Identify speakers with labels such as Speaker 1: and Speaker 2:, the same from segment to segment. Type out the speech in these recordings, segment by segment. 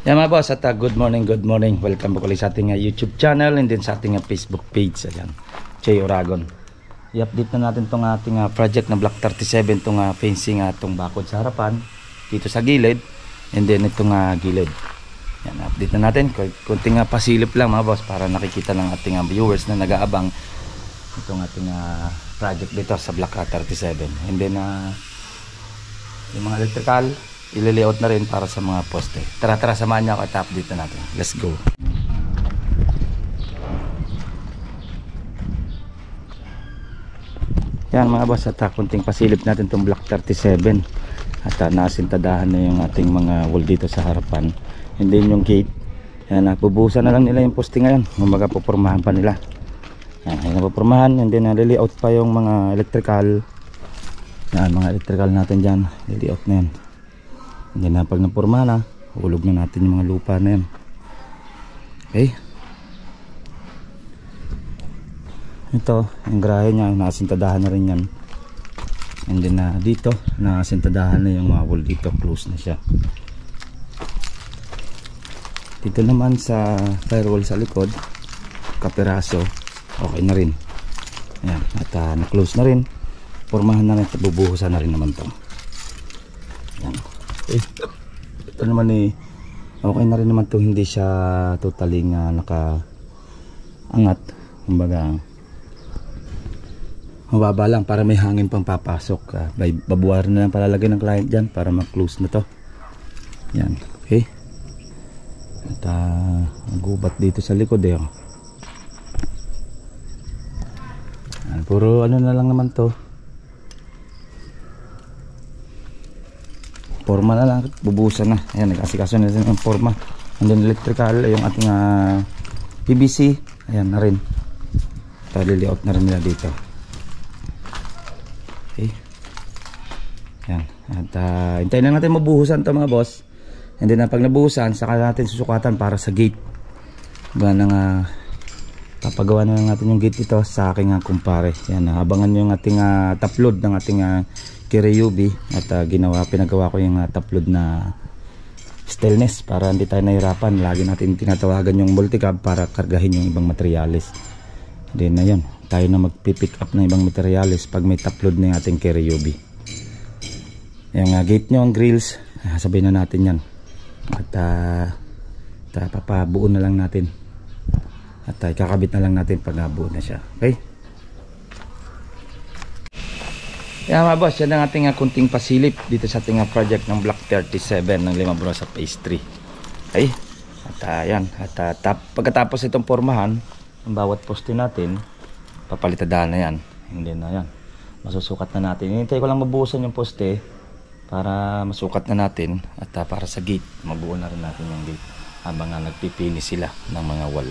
Speaker 1: Yan mga boss, at good morning, good morning. Welcome back ulit sa ating YouTube channel and then sa ating Facebook page. Ayan, Jay Oragon. I-update na natin itong ating project na Block 37, itong fencing, itong bakod sa harapan, dito sa gilid, and then itong gilid. Yan, update na natin. Kunting pasilip lang mga boss para nakikita ng ating viewers na nag-aabang itong ating project dito sa Block 37. And then yung mga electrical i-layout na rin para sa mga poste. Tara, samahan niyo ako at update na natin. Let's go. Yan mga boss, at kunting pasilip natin itong Block 37. At nasintadahan na yung ating mga wall dito sa harapan. And then yung gate, yan, bubuhusan na lang nila yung poste ngayon. Kumbaga pupormahan pa nila. Yan, pupormahan. And then layout pa yung mga electrical. Yan, mga electrical natin dyan. Layout na yan. Hindi na pag napurma na, hulog na natin yung mga lupa na yan. Okay. Ito, yung grahe nya, nakasintadahan na rin yan. And then dito, nakasintadahan na yung mga wall dito. Close na siya. Dito naman sa firewall sa likod, kapiraso, okay na rin. Ayan, at na-close na rin. Pormahan na rin, bubuhusan na rin naman to. Ayan. Ito naman okay na rin naman to, hindi siya totally nakaangat, kumbaga mababa lang para may hangin pang papasok. Babuwarin na lang palalagay ng client dyan para mag-close na to. Yan, okay. At gubat dito sa likod yan, puro ano na lang naman to, forma na lang, bubusan na. Ayan, nag-asikaso na rin yung forma. And then electrical, yung ating PVC, ayan na rin. Layout na rin nila dito. Okay. Ayan. At hintayin na natin mabuhusan ito mga boss. And then pag nabuhusan, saka natin susukatan para sa gate. Ba nang papagawa na lang natin yung gate dito sa aking kumpare. Ayan, abangan yung ating top load ng ating Kireubi at pinagawa ko yung top load na stainless para hindi tayo nahirapan. Lagi natin tinatawagan yung multicab para kargahin yung ibang materials. Then ayun, tayo na magpipick up ng ibang materials pag may top load na yung ating Kireubi. Yung gate nyo, ang grills, sabihin na natin yan. At papabuo na lang natin. At kakabit na lang natin pag buo na siya. Okay? Yan mga boss, yan ang ating kunting pasilip dito sa ating project ng Block 37 ng Limabro sa Phase 3. Okay? At yan, pagkatapos itong formahan ang bawat poste natin, papalitadahan na yan. Hindi na yan, masusukat na natin. Hinintay ko lang mabuhusan yung poste para masukat na natin. At para sa gate, mabuo na rin natin yung gate habang nagpipili sila ng mga wall.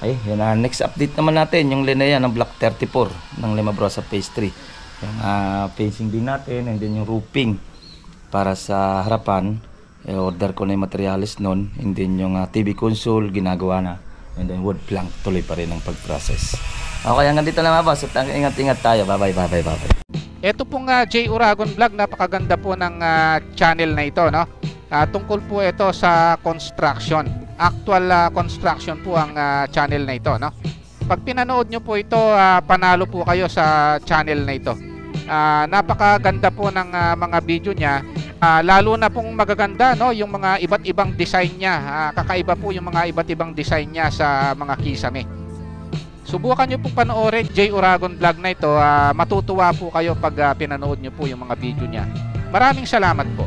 Speaker 1: Okay, yan, next update naman natin yung linya ng Block 34 ng Limabro sa Phase 3. Yung fencing din natin, and then yung roofing para sa harapan, order ko na yung materials nun, and then yung TV console ginagawa na, and then wood plank tuloy pa rin ang pag-process. Okay, hanggang dito na mga boss, at ingat-ingat tayo. Bye bye.
Speaker 2: Ito pong Jay Oragon Vlog, napakaganda po ng channel na ito, no? Tungkol po ito sa construction, actual construction po ang channel na ito, no? Pag pinanood nyo po ito, panalo po kayo sa channel na ito. Napakaganda po ng mga video niya, lalo na pong magaganda, no, yung mga iba't ibang design niya. Kakaiba po yung mga iba't ibang design niya sa mga kisame. Subukan nyo pong panoorin Jay Oragon Vlog na ito. Matutuwa po kayo pag pinanood nyo po yung mga video niya. Maraming salamat po.